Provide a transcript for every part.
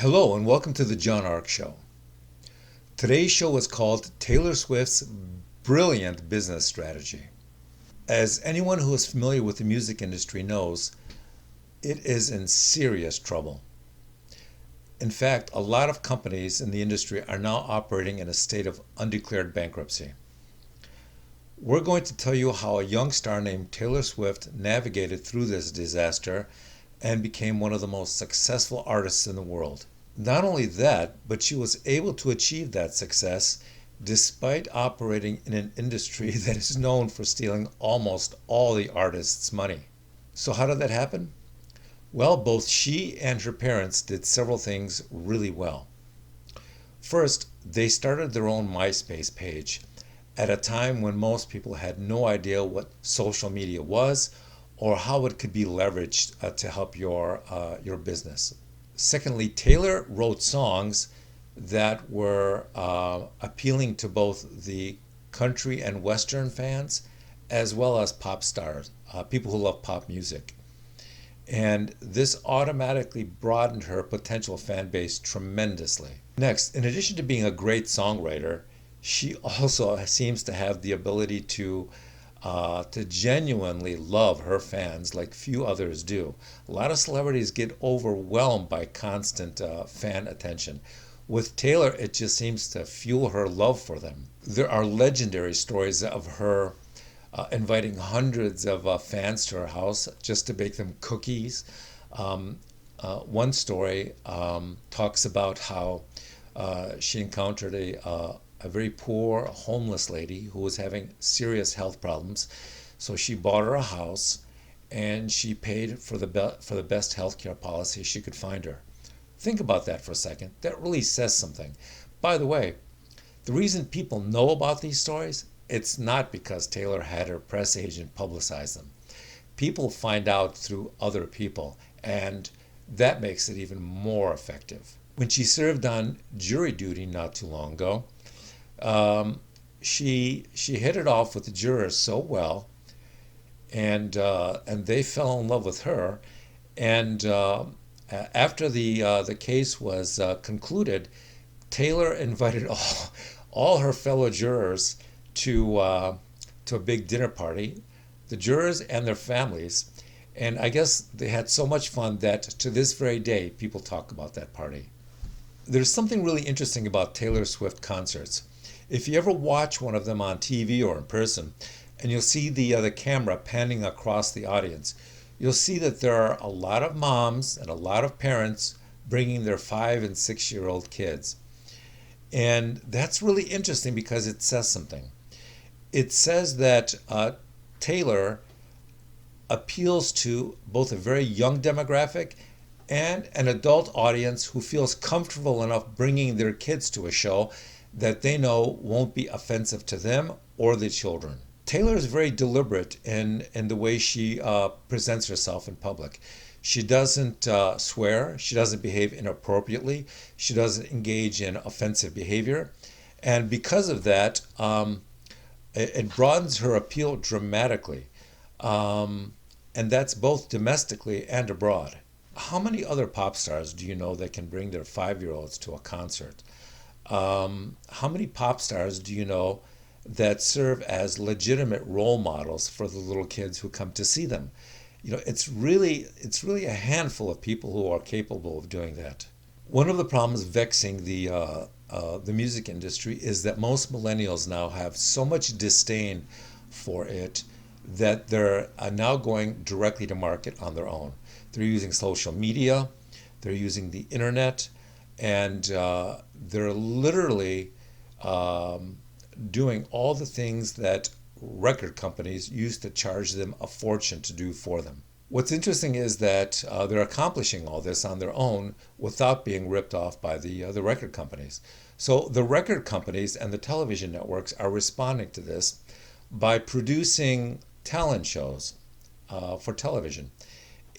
Hello and welcome to the John Ark Show. Today's show is called Taylor Swift's Brilliant Business Strategy. As anyone who is familiar with the music industry knows, it is in serious trouble. In fact, a lot of companies in the industry are now operating in a state of undeclared bankruptcy. We're going to tell you how a young star named Taylor Swift navigated through this disaster and became one of the most successful artists in the world. Not only that, but she was able to achieve that success despite operating in an industry that is known for stealing almost all the artists' money. So how did that happen? Well, both she and her parents did several things really well. First, they started their own MySpace page at a time when most people had no idea what social media was or how it could be leveraged to help your business. Secondly, Taylor wrote songs that were appealing to both the country and Western fans as well as pop stars, people who love pop music. And this automatically broadened her potential fan base tremendously. Next, in addition to being a great songwriter, she also seems to have the ability to genuinely love her fans like few others do. A lot of celebrities get overwhelmed by constant fan attention. With Taylor, it just seems to fuel her love for them. There are legendary stories of her inviting hundreds of fans to her house just to bake them cookies. One story talks about how she encountered a very poor homeless lady who was having serious health problems. So she bought her a house and she paid for the best healthcare policy she could find her. Think about that for a second. That really says something. By the way, the reason people know about these stories, it's not because Taylor had her press agent publicize them. People find out through other people, and that makes it even more effective. When she served on jury duty not too long ago, she hit it off with the jurors so well, and they fell in love with her. And after the case was concluded, Taylor invited all her fellow jurors to a big dinner party, the jurors and their families. And I guess they had so much fun that to this very day, people talk about that party. There's something really interesting about Taylor Swift concerts. If you ever watch one of them on TV or in person, and you'll see the camera panning across the audience, you'll see that there are a lot of moms and a lot of parents bringing their 5 and 6-year-old kids. And that's really interesting because it says something. It says that Taylor appeals to both a very young demographic and an adult audience who feels comfortable enough bringing their kids to a show that they know won't be offensive to them or the children. Taylor is very deliberate in the way she presents herself in public. She doesn't swear, she doesn't behave inappropriately, she doesn't engage in offensive behavior. And because of that, it broadens her appeal dramatically. And that's both domestically and abroad. How many other pop stars do you know that can bring their 5-year-olds to a concert? How many pop stars do you know that serve as legitimate role models for the little kids who come to see them? You know, it's really a handful of people who are capable of doing that. One of the problems vexing the music industry is that most millennials now have so much disdain for it that they're now going directly to market on their own. They're using social media, they're using the internet, and they're literally doing all the things that record companies used to charge them a fortune to do for them. What's interesting is that they're accomplishing all this on their own without being ripped off by the record companies. So the record companies and the television networks are responding to this by producing talent shows for television.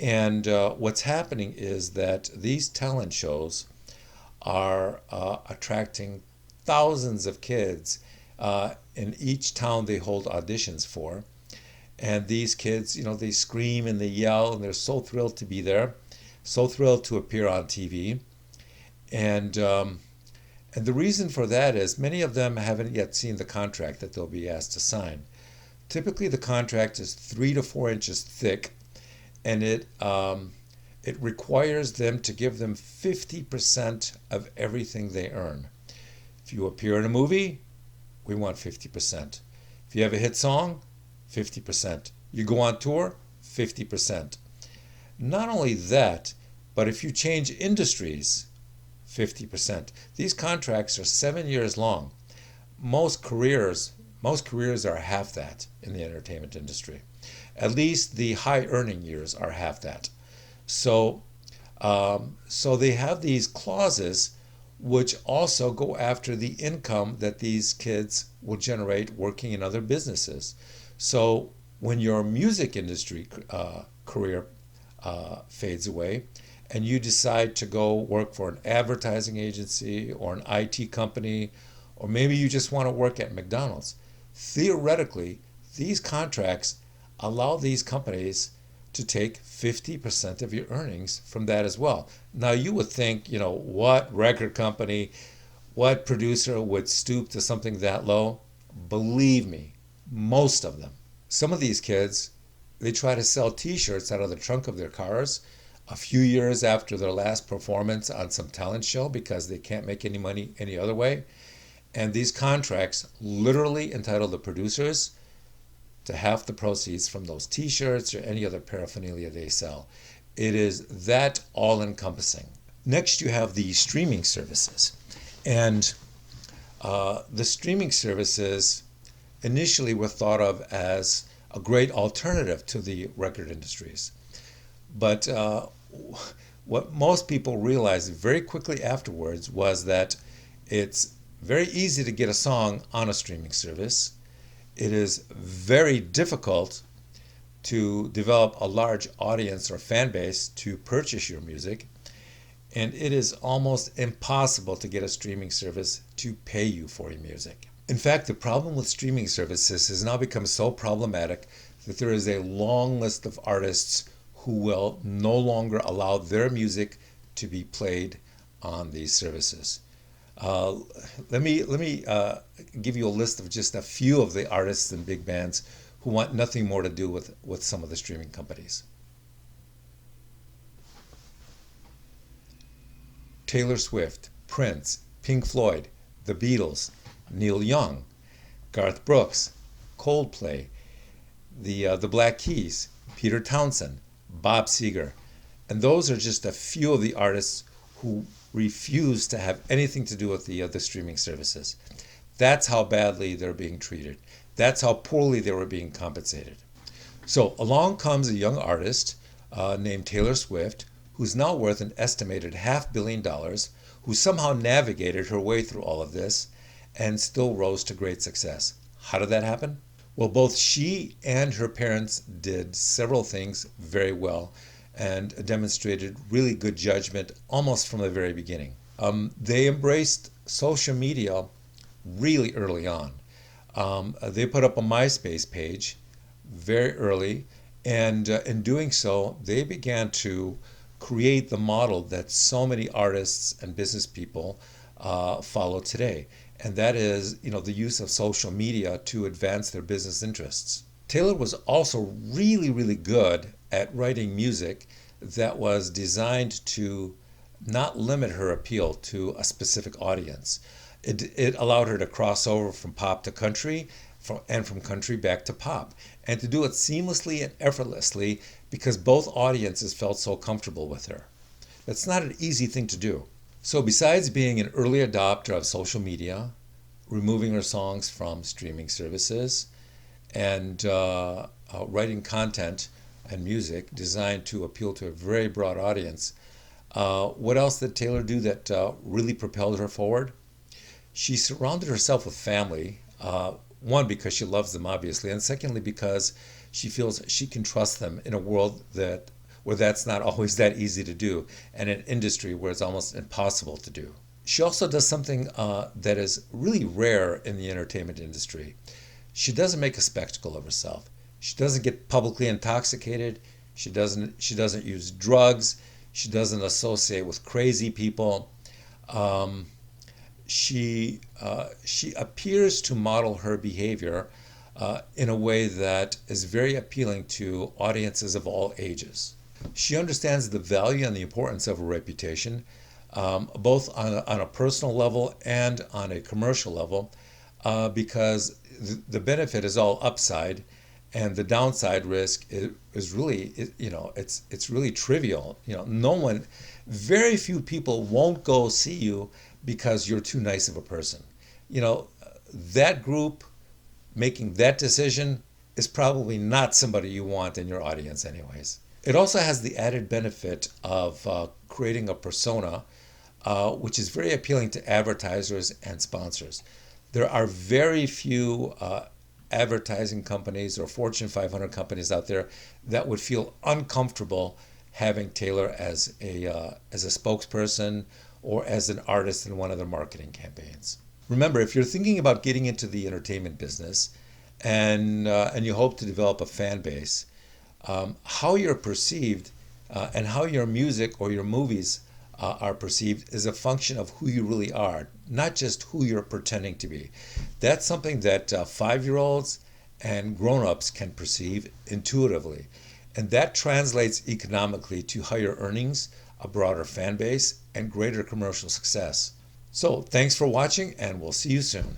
And what's happening is that these talent shows are attracting thousands of kids in each town they hold auditions for. And these kids, they scream and they yell and they're so thrilled to be there, so thrilled to appear on TV. And and the reason for that is many of them haven't yet seen the contract that they'll be asked to sign. Typically, the contract is 3 to 4 inches thick, and it requires them to give them 50% of everything they earn. If you appear in a movie, we want 50%. If you have a hit song, 50%. You go on tour, 50%. Not only that, but if you change industries, 50%. These contracts are 7 years long. Most careers, most careers are half that in the entertainment industry. At least the high earning years are half that. So, so they have these clauses which also go after the income that these kids will generate working in other businesses. So when your music industry career fades away and you decide to go work for an advertising agency or an IT company, or maybe you just want to work at McDonald's, theoretically, these contracts allow these companies to take 50% of your earnings from that as well. Now, you would think, what record company, what producer would stoop to something that low? Believe me, most of them. Some of these kids, they try to sell t-shirts out of the trunk of their cars a few years after their last performance on some talent show because they can't make any money any other way. And these contracts literally entitle the producers to half the proceeds from those t-shirts or any other paraphernalia they sell. It is that all-encompassing. Next, you have the streaming services. And the streaming services initially were thought of as a great alternative to the record industries. But what most people realized very quickly afterwards was that it's very easy to get a song on a streaming service. It is very difficult to develop a large audience or fan base to purchase your music. And it is almost impossible to get a streaming service to pay you for your music. In fact, the problem with streaming services has now become so problematic that there is a long list of artists who will no longer allow their music to be played on these services. Let me give you a list of just a few of the artists and big bands who want nothing more to do with some of the streaming companies. Taylor Swift, Prince, Pink Floyd, The Beatles, Neil Young, Garth Brooks, Coldplay, the Black Keys, Peter Townsend, Bob Seger. And those are just a few of the artists who refuse to have anything to do with the streaming services. That's how badly they're being treated. That's how poorly they were being compensated. So along comes a young artist named Taylor Swift, who's now worth an estimated $500 million, who somehow navigated her way through all of this and still rose to great success. How did that happen? Well, both she and her parents did several things very well and demonstrated really good judgment almost from the very beginning. They embraced social media really early on. They put up a MySpace page very early, and in doing so, they began to create the model that so many artists and business people follow today. And that is, the use of social media to advance their business interests. Taylor was also really, really good at writing music that was designed to not limit her appeal to a specific audience. It allowed her to cross over from pop to country and from country back to pop, and to do it seamlessly and effortlessly because both audiences felt so comfortable with her. That's not an easy thing to do. So besides being an early adopter of social media, removing her songs from streaming services, and writing content and music designed to appeal to a very broad audience, what else did Taylor do that really propelled her forward? She surrounded herself with family, one, because she loves them, obviously, and secondly, because she feels she can trust them in a world where that's not always that easy to do, and an industry where it's almost impossible to do. She also does something that is really rare in the entertainment industry. She doesn't make a spectacle of herself. She doesn't get publicly intoxicated. She doesn't use drugs. She doesn't associate with crazy people. Um, she appears to model her behavior in a way that is very appealing to audiences of all ages. She understands the value and the importance of a reputation, both on a personal level and on a commercial level, because the benefit is all upside, and the downside risk is really, it's really trivial. No one, very few people won't go see you because you're too nice of a person. You know, that group making that decision is probably not somebody you want in your audience, anyways. It also has the added benefit of creating a persona, which is very appealing to advertisers and sponsors. There are very few advertising companies or Fortune 500 companies out there that would feel uncomfortable having Taylor as a spokesperson or as an artist in one of their marketing campaigns. Remember, if you're thinking about getting into the entertainment business and you hope to develop a fan base, how you're perceived and how your music or your movies are perceived is a function of who you really are, not just who you're pretending to be. That's something that 5-year-olds and grown-ups can perceive intuitively. And that translates economically to higher earnings, a broader fan base, and greater commercial success. So thanks for watching, and we'll see you soon.